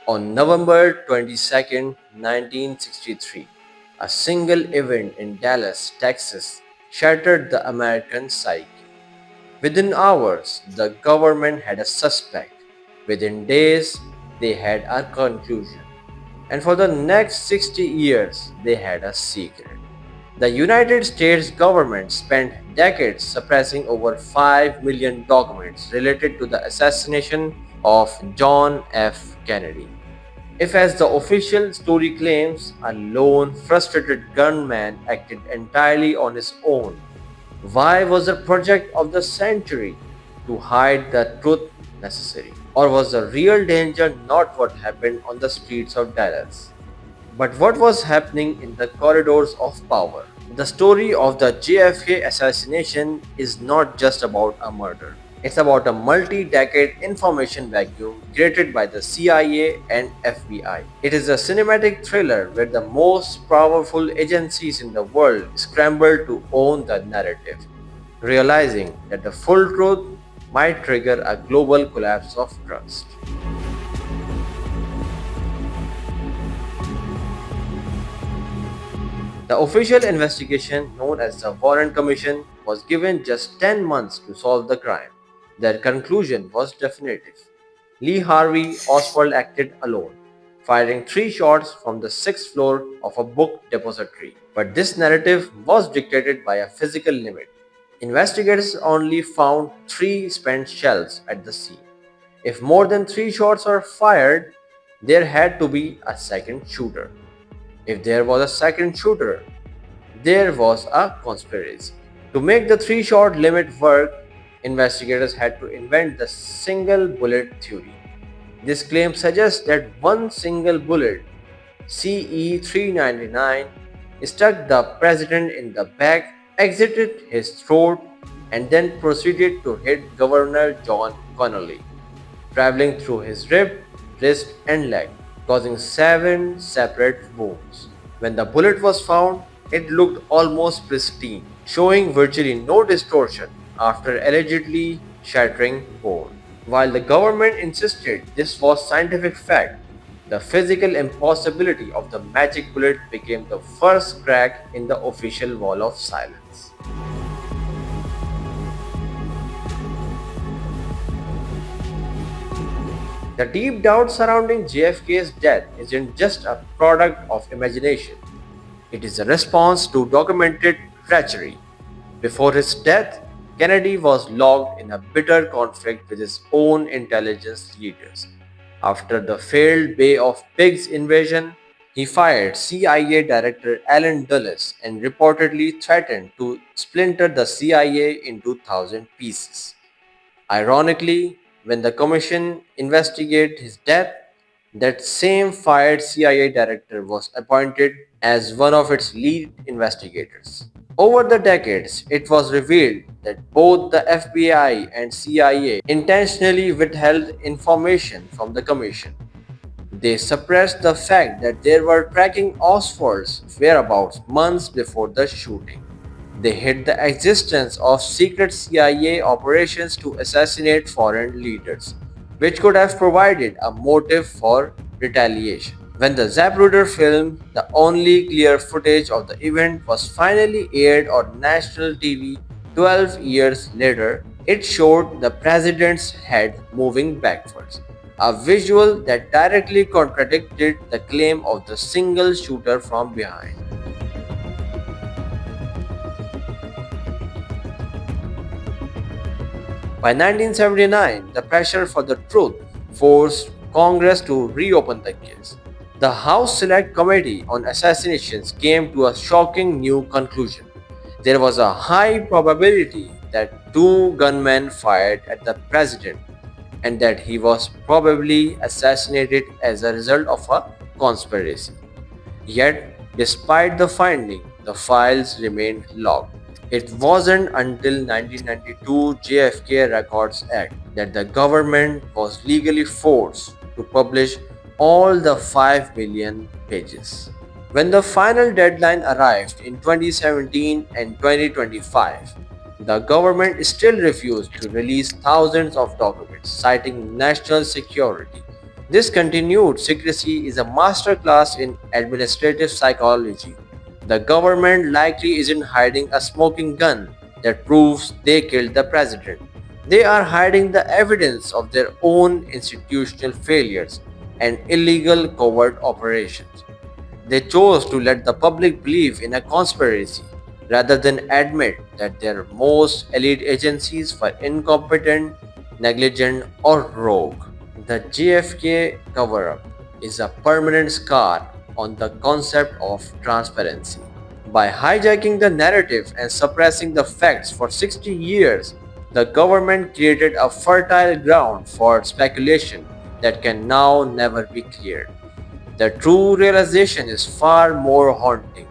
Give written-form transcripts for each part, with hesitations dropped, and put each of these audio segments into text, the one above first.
On November 22nd, 1963, a single event in Dallas, Texas shattered the American psyche. Within hours, the government had a suspect. Within days, they had a conclusion. And for the next 60 years, they had a secret. The United States government spent decades suppressing over 5 million documents related to the assassination of John F. Kennedy. If, as the official story claims, a lone, frustrated gunman acted entirely on his own, why was the project of the century to hide the truth necessary? Or was the real danger not what happened on the streets of Dallas, but what was happening in the corridors of power? The story of the JFK assassination is not just about a murder. It's about a multi-decade information vacuum created by the CIA and FBI. It is a cinematic thriller where the most powerful agencies in the world scramble to own the narrative, realizing that the full truth might trigger a global collapse of trust. The official investigation, known as the Warren Commission, was given just 10 months to solve the crime. Their conclusion was definitive. Lee Harvey Oswald acted alone, firing 3 shots from the 6th floor of a book depository. But this narrative was dictated by a physical limit. Investigators only found 3 spent shells at the scene. If more than 3 shots were fired, there had to be a second shooter. If there was a second shooter, there was a conspiracy. To make the 3 shot limit work, investigators had to invent the single bullet theory. This claim suggests that one single bullet, CE 399, struck the president in the back, exited his throat, and then proceeded to hit Governor John Connolly, traveling through his rib, wrist, and leg, causing 7 separate wounds. When the bullet was found, it looked almost pristine, showing virtually no distortion after allegedly shattering bone. While the government insisted this was scientific fact, the physical impossibility of the magic bullet became the first crack in the official wall of silence. The deep doubt surrounding JFK's death isn't just a product of imagination, it is a response to documented treachery. Before his death, Kennedy was locked in a bitter conflict with his own intelligence leaders. After the failed Bay of Pigs invasion, he fired CIA Director Allen Dulles and reportedly threatened to splinter the CIA into 1,000 pieces. Ironically, when the commission investigated his death, that same fired CIA director was appointed as one of its lead investigators. Over the decades, it was revealed that both the FBI and CIA intentionally withheld information from the commission. They suppressed the fact that they were tracking Oswald's whereabouts months before the shooting. They hid the existence of secret CIA operations to assassinate foreign leaders, which could have provided a motive for retaliation. When the Zapruder film, the only clear footage of the event, was finally aired on national TV 12 years later, it showed the president's head moving backwards, a visual that directly contradicted the claim of the single shooter from behind. By 1979, the pressure for the truth forced Congress to reopen the case. The House Select Committee on Assassinations came to a shocking new conclusion. There was a high probability that 2 gunmen fired at the president and that he was probably assassinated as a result of a conspiracy. Yet, despite the finding, the files remained locked. It wasn't until 1992 JFK Records Act that the government was legally forced to publish all the 5 million pages. When the final deadline arrived in 2017 and 2025, the government still refused to release thousands of documents, citing national security. This continued secrecy is a masterclass in administrative psychology. The government likely isn't hiding a smoking gun that proves they killed the president. They are hiding the evidence of their own institutional failures and illegal covert operations. They chose to let the public believe in a conspiracy rather than admit that their most elite agencies were incompetent, negligent, or rogue. The JFK cover up is a permanent scar on the concept of transparency. By hijacking the narrative and suppressing the facts for 60 years, the government created a fertile ground for speculation that can now never be cleared. The true realization is far more haunting.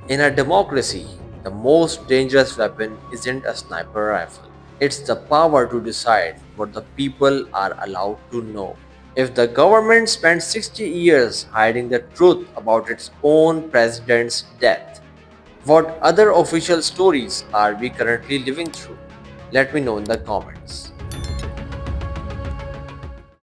In a democracy, the most dangerous weapon isn't a sniper rifle. It's the power to decide what the people are allowed to know. If the government spent 60 years hiding the truth about its own president's death, what other official stories are we currently living through? Let me know in the comments.